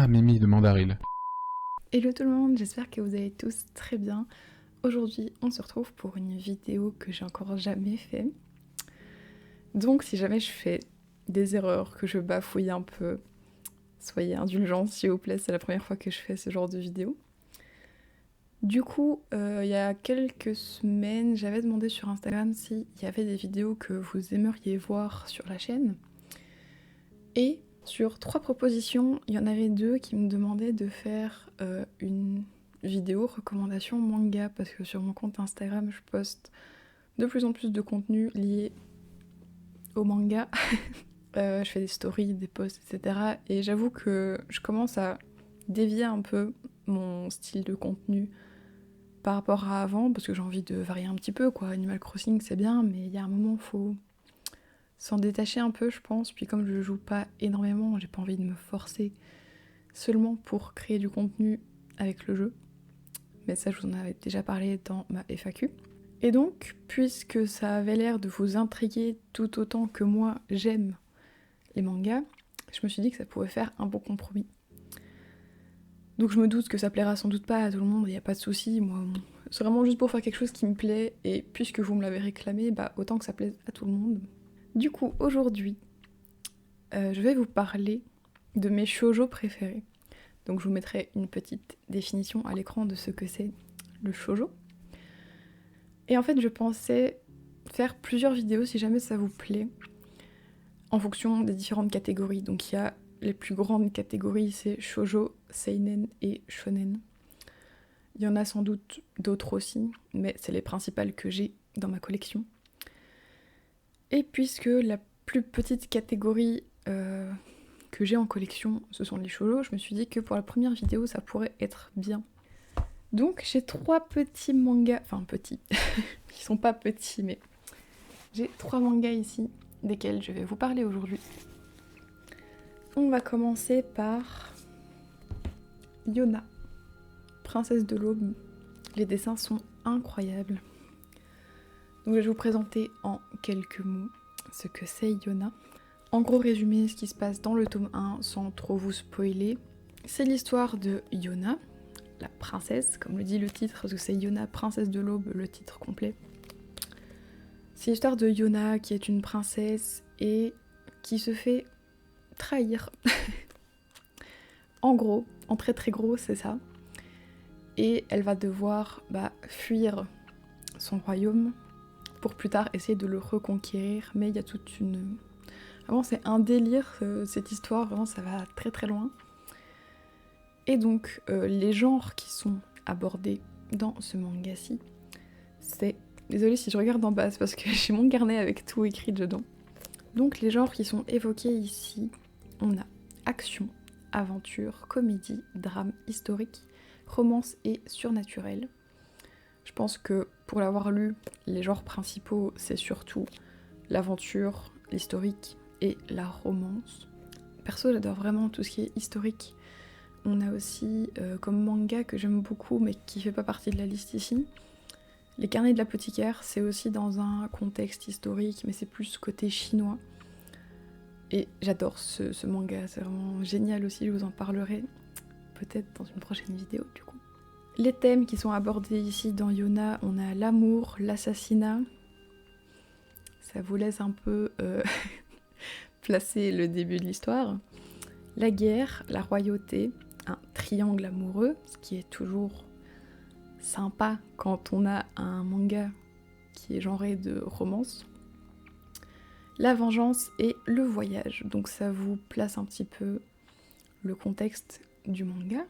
Ah, Mimi de Mandaril. Hello tout le monde, j'espère que vous allez tous très bien. Aujourd'hui, on se retrouve pour une vidéo que j'ai encore jamais fait. Donc si jamais je fais des erreurs, que je bafouille un peu, soyez indulgents s'il vous plaît, c'est la première fois que je fais ce genre de vidéo. Du coup, il y a quelques semaines, j'avais demandé sur Instagram s'il y avait des vidéos que vous aimeriez voir sur la chaîne. Et sur 3 propositions, il y en avait 2 qui me demandaient de faire une vidéo recommandation manga, parce que sur mon compte Instagram, je poste de plus en plus de contenu lié au manga. Je fais des stories, des posts, etc. Et j'avoue que je commence à dévier un peu mon style de contenu par rapport à avant, parce que j'ai envie de varier un petit peu, quoi. Animal Crossing, c'est bien, mais il y a un moment, faut s'en détacher un peu, je pense. Puis comme je joue pas énormément, j'ai pas envie de me forcer seulement pour créer du contenu avec le jeu. Mais ça, je vous en avais déjà parlé dans ma FAQ. Et donc, puisque ça avait l'air de vous intriguer tout autant que moi j'aime les mangas, je me suis dit que ça pouvait faire un bon compromis. Donc je me doute que ça plaira sans doute pas à tout le monde, il n'y a pas de souci. Moi, c'est vraiment juste pour faire quelque chose qui me plaît, et puisque vous me l'avez réclamé, bah autant que ça plaise à tout le monde. Du coup, aujourd'hui, je vais vous parler de mes shoujo préférés. Donc je vous mettrai une petite définition à l'écran de ce que c'est le shoujo. Et en fait, je pensais faire plusieurs vidéos si jamais ça vous plaît, en fonction des différentes catégories. Donc il y a les plus grandes catégories, c'est shoujo, seinen et shonen. Il y en a sans doute d'autres aussi, mais c'est les principales que j'ai dans ma collection. Et puisque la plus petite catégorie que j'ai en collection, ce sont les shoujo, je me suis dit que pour la première vidéo, ça pourrait être bien. Donc j'ai 3 petits mangas, enfin petits, ils sont pas petits, mais j'ai 3 mangas ici, desquels je vais vous parler aujourd'hui. On va commencer par Yona, Princesse de l'Aube. Les dessins sont incroyables. Donc je vais vous présenter en quelques mots ce que c'est Yona. En gros résumé, ce qui se passe dans le tome 1 sans trop vous spoiler, c'est l'histoire de Yona, la princesse, comme le dit le titre, parce que c'est Yona, Princesse de l'Aube, le titre complet. C'est l'histoire de Yona qui est une princesse et qui se fait trahir. En gros, en très très gros, c'est ça. Et elle va devoir fuir son royaume pour plus tard essayer de le reconquérir. Mais il y a toute une... Vraiment, c'est un délire, cette histoire. Vraiment, ça va très très loin. Et donc, les genres qui sont abordés dans ce manga-ci, c'est... Désolée si je regarde en bas, c'est parce que j'ai mon carnet avec tout écrit dedans. Donc, les genres qui sont évoqués ici, on a action, aventure, comédie, drame historique, romance et surnaturel. Je pense que pour l'avoir lu, les genres principaux, c'est surtout l'aventure, l'historique et la romance. Perso, j'adore vraiment tout ce qui est historique. On a aussi comme manga que j'aime beaucoup, mais qui fait pas partie de la liste ici, Les Carnets de l'apothicaire. C'est aussi dans un contexte historique, mais c'est plus côté chinois. Et j'adore ce manga, c'est vraiment génial aussi, je vous en parlerai peut-être dans une prochaine vidéo du coup. Les thèmes qui sont abordés ici dans Yona, on a l'amour, l'assassinat. Ça vous laisse un peu placer le début de l'histoire. La guerre, la royauté, un triangle amoureux, ce qui est toujours sympa quand on a un manga qui est genré de romance. La vengeance et le voyage, donc ça vous place un petit peu le contexte du manga.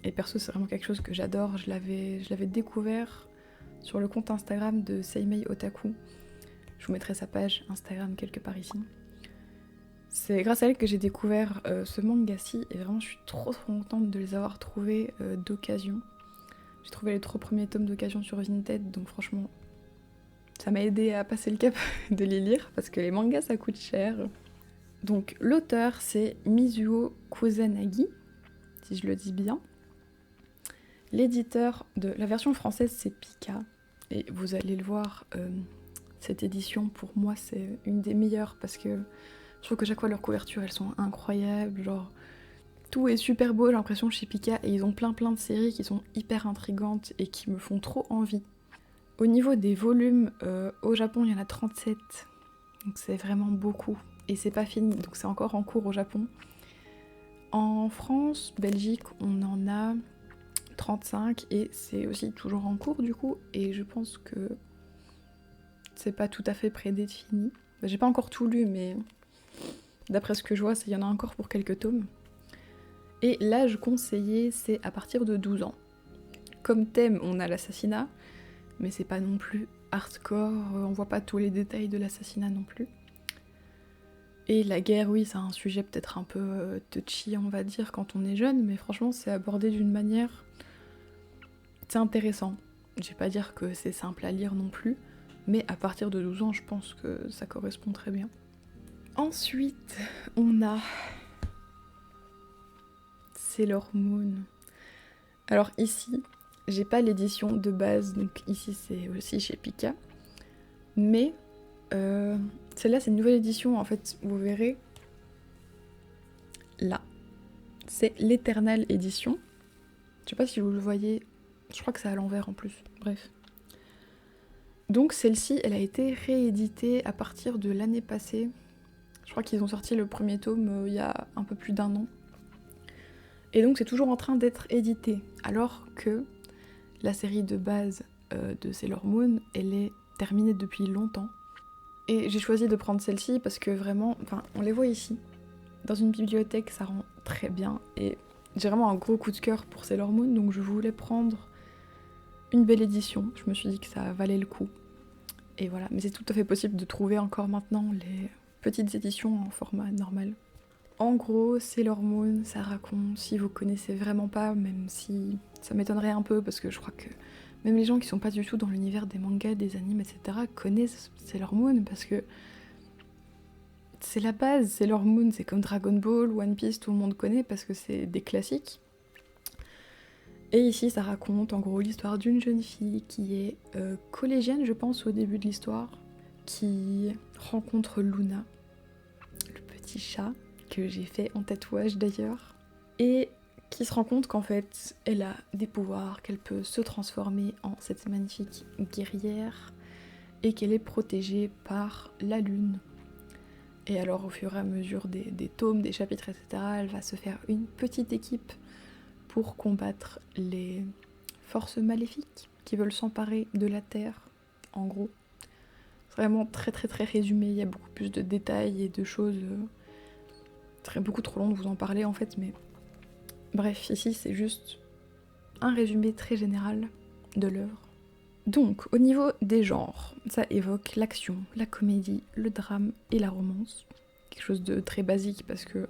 Et perso, c'est vraiment quelque chose que j'adore. Je l'avais découvert sur le compte Instagram de Seimei Otaku. Je vous mettrai sa page Instagram quelque part ici. C'est grâce à elle que j'ai découvert ce manga-ci, et vraiment je suis trop contente de les avoir trouvés d'occasion. J'ai trouvé les 3 premiers tomes d'occasion sur Vinted, donc franchement, ça m'a aidé à passer le cap de les lire, parce que les mangas ça coûte cher. Donc l'auteur c'est Mizuo Kusanagi, si je le dis bien. L'éditeur de la version française c'est Pika, et vous allez le voir, cette édition pour moi c'est une des meilleures, parce que je trouve que chaque fois leurs couvertures elles sont incroyables, genre Tout est super beau, j'ai l'impression, chez Pika, et ils ont plein de séries qui sont hyper intrigantes et qui me font trop envie. Au niveau des volumes, au Japon, il y en a 37, donc c'est vraiment beaucoup. Et c'est pas fini, donc c'est encore en cours au Japon. En France, Belgique, on en a 35 et c'est aussi toujours en cours du coup, et je pense que c'est pas tout à fait près d'être fini. J'ai pas encore tout lu, mais d'après ce que je vois, il y en a encore pour quelques tomes. Et l'âge conseillé, c'est à partir de 12 ans. Comme thème, on a l'assassinat, mais c'est pas non plus hardcore, on voit pas tous les détails de l'assassinat non plus. Et la guerre, oui, c'est un sujet peut-être un peu touchy, on va dire, quand on est jeune, mais franchement, c'est abordé d'une manière... C'est intéressant. Je vais pas dire que c'est simple à lire non plus, mais à partir de 12 ans, je pense que ça correspond très bien. Ensuite, on a Sailor Moon. Alors ici, j'ai pas l'édition de base, donc ici c'est aussi chez Pika, mais celle-là c'est une nouvelle édition en fait, vous verrez, là, c'est l'Eternal Edition. Je sais pas si vous le voyez, je crois que c'est à l'envers en plus, bref. Donc celle-ci, elle a été rééditée à partir de l'année passée. Je crois qu'ils ont sorti le premier tome il y a un peu plus d'1 an. Et donc c'est toujours en train d'être édité, alors que la série de base de Sailor Moon, elle est terminée depuis longtemps. Et j'ai choisi de prendre celle-ci parce que vraiment, enfin, on les voit ici. Dans une bibliothèque, ça rend très bien. Et j'ai vraiment un gros coup de cœur pour Sailor Moon, donc je voulais prendre une belle édition. Je me suis dit que ça valait le coup. Et voilà, mais c'est tout à fait possible de trouver encore maintenant les petites éditions en format normal. En gros, Sailor Moon, ça raconte, si vous connaissez vraiment pas, même si ça m'étonnerait un peu, parce que je crois que même les gens qui sont pas du tout dans l'univers des mangas, des animes, etc., connaissent Sailor Moon, parce que c'est la base. Sailor Moon, c'est comme Dragon Ball, One Piece, tout le monde connaît, parce que c'est des classiques. Et ici, ça raconte en gros l'histoire d'une jeune fille qui est collégienne, je pense, au début de l'histoire, qui rencontre Luna, le petit chat, que j'ai fait en tatouage d'ailleurs, et qui se rend compte qu'en fait, elle a des pouvoirs, qu'elle peut se transformer en cette magnifique guerrière, et qu'elle est protégée par la lune. Et alors, au fur et à mesure des tomes, des chapitres, etc., elle va se faire une petite équipe pour combattre les forces maléfiques qui veulent s'emparer de la Terre, en gros. C'est vraiment très résumé, il y a beaucoup plus de détails et de choses... Ce serait beaucoup trop long de vous en parler en fait, mais... Bref, ici c'est juste un résumé très général de l'œuvre. Donc, au niveau des genres, ça évoque l'action, la comédie, le drame et la romance. Quelque chose de très basique parce que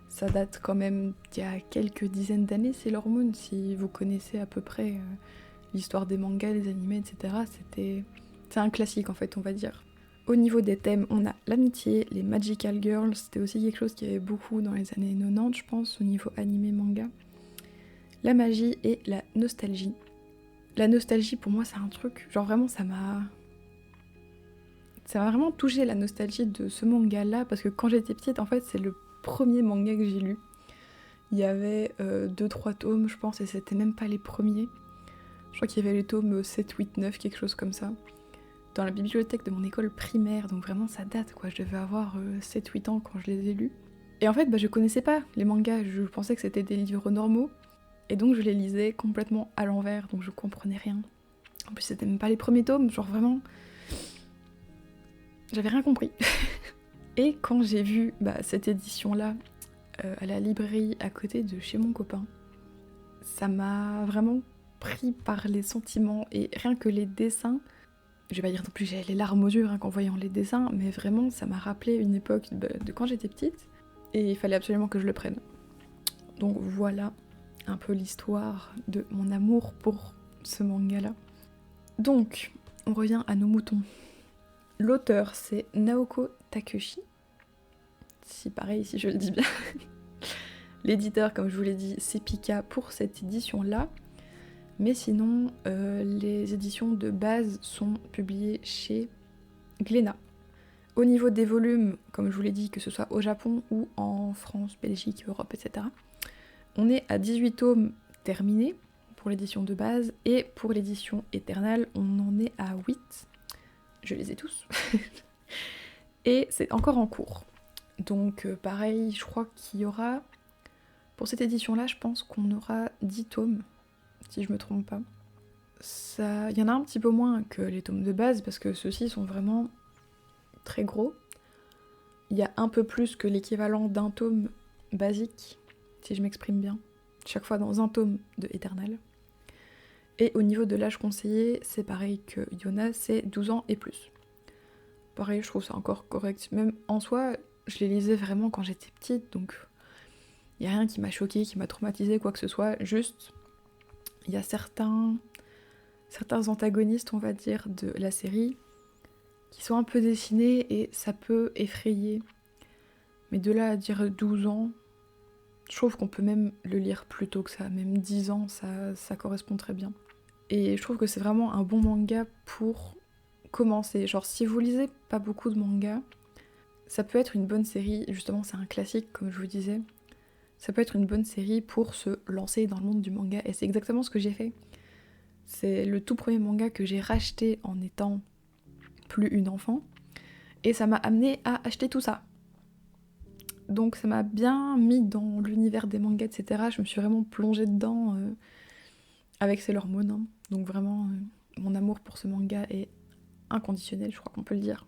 ça date quand même d'il y a quelques dizaines d'années, Sailor Moon, si vous connaissez à peu près l'histoire des mangas, des animés, etc. C'est un classique en fait, on va dire. Au niveau des thèmes, on a l'amitié, les magical girls, c'était aussi quelque chose qu'il y avait beaucoup dans les années 90, je pense, au niveau animé manga. La magie et la nostalgie. La nostalgie, pour moi, c'est un truc, genre vraiment, ça m'a vraiment touché, la nostalgie de ce manga-là, parce que quand j'étais petite, en fait, c'est le premier manga que j'ai lu. Il y avait 2-3 tomes, je pense, et c'était même pas les premiers. Je crois qu'il y avait les tomes 7, 8, 9, quelque chose comme ça. Dans la bibliothèque de mon école primaire, donc vraiment ça date quoi, je devais avoir 7-8 ans quand je les ai lus. Et en fait, je connaissais pas les mangas, je pensais que c'était des livres normaux, et donc je les lisais complètement à l'envers, donc je comprenais rien. En plus c'était même pas les premiers tomes, genre vraiment... J'avais rien compris. Et quand j'ai vu cette édition-là à la librairie à côté de chez mon copain, ça m'a vraiment pris par les sentiments, et rien que les dessins... Je vais pas dire non plus j'ai les larmes aux yeux qu'en voyant les dessins, mais vraiment ça m'a rappelé une époque de quand j'étais petite, et il fallait absolument que je le prenne. Donc voilà un peu l'histoire de mon amour pour ce manga-là. Donc, on revient à nos moutons. L'auteur c'est Naoko Takeuchi, si pareil si je le dis bien. L'éditeur, comme je vous l'ai dit, c'est Pika pour cette édition-là. Mais sinon, les éditions de base sont publiées chez Glénat. Au niveau des volumes, comme je vous l'ai dit, que ce soit au Japon ou en France, Belgique, Europe, etc., On est à 18 tomes terminés pour l'édition de base, et pour l'édition Éternelle, on en est à 8. Je les ai tous. Et c'est encore en cours. Donc pareil, je crois qu'il y aura... Pour cette édition-là, je pense qu'on aura 10 tomes, si je me trompe pas. Il y en a un petit peu moins que les tomes de base, parce que ceux-ci sont vraiment très gros. Il y a un peu plus que l'équivalent d'un tome basique, si je m'exprime bien, chaque fois dans un tome de Éternel. Et au niveau de l'âge conseillé, c'est pareil que Yona, c'est 12 ans et plus. Pareil, je trouve ça encore correct. Même en soi, je les lisais vraiment quand j'étais petite, donc il n'y a rien qui m'a choquée, qui m'a traumatisée, quoi que ce soit. Juste, il y a certains antagonistes, on va dire, de la série qui sont un peu dessinés et ça peut effrayer. Mais de là à dire 12 ans, je trouve qu'on peut même le lire plus tôt que ça. Même 10 ans, ça correspond très bien. Et je trouve que c'est vraiment un bon manga pour commencer. Genre, si vous lisez pas beaucoup de mangas, ça peut être une bonne série. Justement, c'est un classique, comme je vous disais. Ça peut être une bonne série pour se lancer dans le monde du manga. Et c'est exactement ce que j'ai fait. C'est le tout premier manga que j'ai racheté en étant plus une enfant. Et ça m'a amené à acheter tout ça. Donc ça m'a bien mis dans l'univers des mangas, etc. Je me suis vraiment plongée dedans avec Sailor Moon. Hein. Donc vraiment, mon amour pour ce manga est inconditionnel, je crois qu'on peut le dire.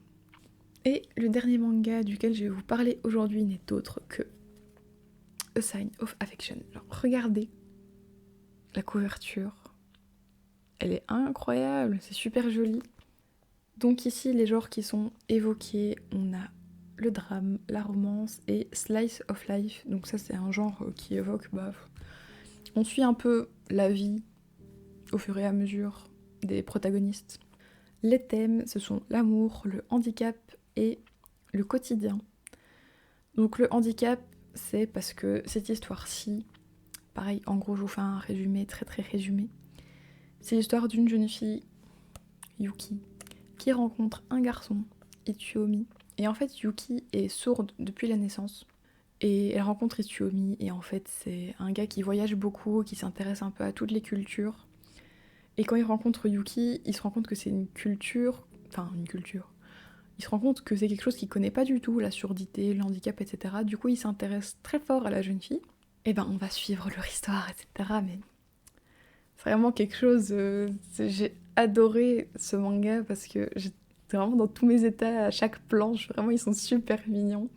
Et le dernier manga duquel je vais vous parler aujourd'hui n'est autre que A Sign of Affection. Alors, regardez la couverture. Elle est incroyable, c'est super joli. Donc ici, les genres qui sont évoqués, on a le drame, la romance et slice of life. Donc ça, c'est un genre qui évoque... on suit un peu la vie au fur et à mesure des protagonistes. Les thèmes, ce sont l'amour, le handicap et le quotidien. Donc le handicap, c'est parce que cette histoire-ci, pareil, en gros, je vous fais un résumé très très résumé. C'est l'histoire d'une jeune fille, Yuki, qui rencontre un garçon, Itsuomi. Et en fait, Yuki est sourde depuis la naissance. Et elle rencontre Itsuomi, et en fait, c'est un gars qui voyage beaucoup, qui s'intéresse un peu à toutes les cultures. Et quand il rencontre Yuki, il se rend compte que c'est une culture. Il se rend compte que c'est quelque chose qu'il connaît pas du tout, la surdité, le handicap, etc. Du coup, il s'intéresse très fort à la jeune fille. Et ben, on va suivre leur histoire, etc. Mais c'est vraiment quelque chose... j'ai adoré ce manga parce que j'étais vraiment dans tous mes états à chaque planche. Vraiment, ils sont super mignons.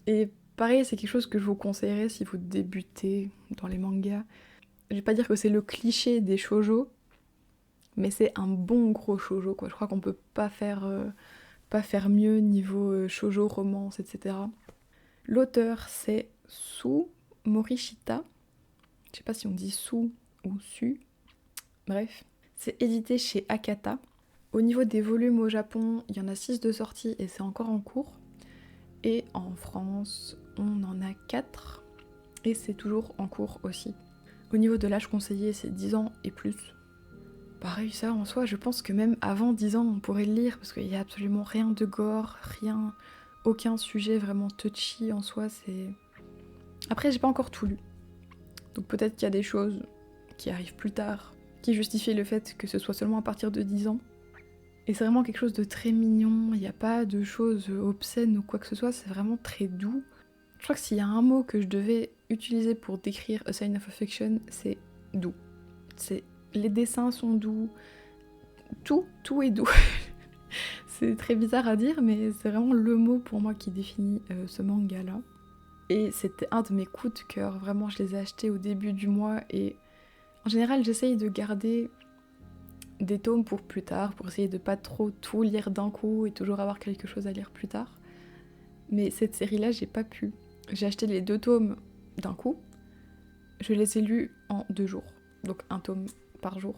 Et pareil, c'est quelque chose que je vous conseillerais si vous débutez dans les mangas. Je vais pas dire que c'est le cliché des shoujo, mais c'est un bon gros shoujo, quoi. Je crois qu'on peut pas faire mieux niveau shoujo, romance, etc. L'auteur, c'est Su Morishita. Je sais pas si on dit Su ou Su. Bref. C'est édité chez Akata. Au niveau des volumes au Japon, il y en a 6 de sortie et c'est encore en cours. Et en France, on en a 4 et c'est toujours en cours aussi. Au niveau de l'âge conseillé, c'est 10 ans et plus. Pareil, ça en soi, je pense que même avant 10 ans, on pourrait le lire parce qu'il n'y a absolument rien de gore, rien, aucun sujet vraiment touchy en soi. C'est... Après, j'ai pas encore tout lu. Donc peut-être qu'il y a des choses qui arrivent plus tard qui justifient le fait que ce soit seulement à partir de 10 ans. Et c'est vraiment quelque chose de très mignon, il n'y a pas de choses obscènes ou quoi que ce soit, c'est vraiment très doux. Je crois que s'il y a un mot que je devais utiliser pour décrire A Sign of Affection, c'est doux. Les dessins sont doux, tout est doux. C'est très bizarre à dire, mais c'est vraiment le mot pour moi qui définit ce manga-là. Et c'était un de mes coups de cœur, vraiment je les ai achetés au début du mois et en général j'essaye de garder des tomes pour plus tard, pour essayer de pas trop tout lire d'un coup et toujours avoir quelque chose à lire plus tard. Mais cette série-là, j'ai pas pu. J'ai acheté les 2 tomes d'un coup. Je les ai lus en 2 jours. Donc un tome par jour.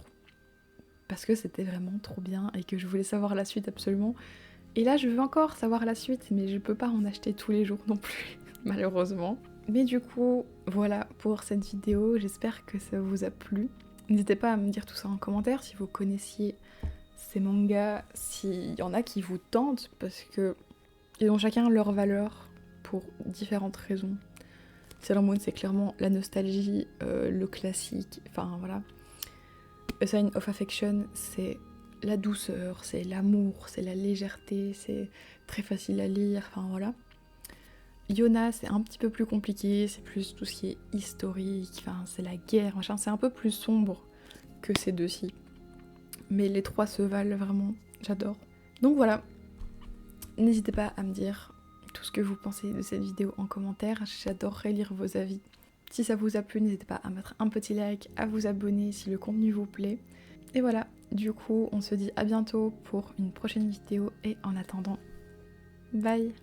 Parce que c'était vraiment trop bien et que je voulais savoir la suite absolument. Et là, je veux encore savoir la suite, mais je peux pas en acheter tous les jours non plus, malheureusement. Mais du coup, voilà pour cette vidéo. J'espère que ça vous a plu. N'hésitez pas à me dire tout ça en commentaire si vous connaissiez ces mangas, s'il y en a qui vous tentent, parce que ils ont chacun leur valeur pour différentes raisons. Sailor Moon, c'est clairement la nostalgie, le classique, enfin voilà. A Sign of Affection, c'est la douceur, c'est l'amour, c'est la légèreté, c'est très facile à lire, enfin voilà. Yona, c'est un petit peu plus compliqué, c'est plus tout ce qui est historique, enfin c'est la guerre, machin, c'est un peu plus sombre que ces deux-ci. Mais les trois se valent vraiment, j'adore. Donc voilà, n'hésitez pas à me dire tout ce que vous pensez de cette vidéo en commentaire, j'adorerais lire vos avis. Si ça vous a plu, n'hésitez pas à mettre un petit like, à vous abonner si le contenu vous plaît. Et voilà, du coup, on se dit à bientôt pour une prochaine vidéo et en attendant, bye!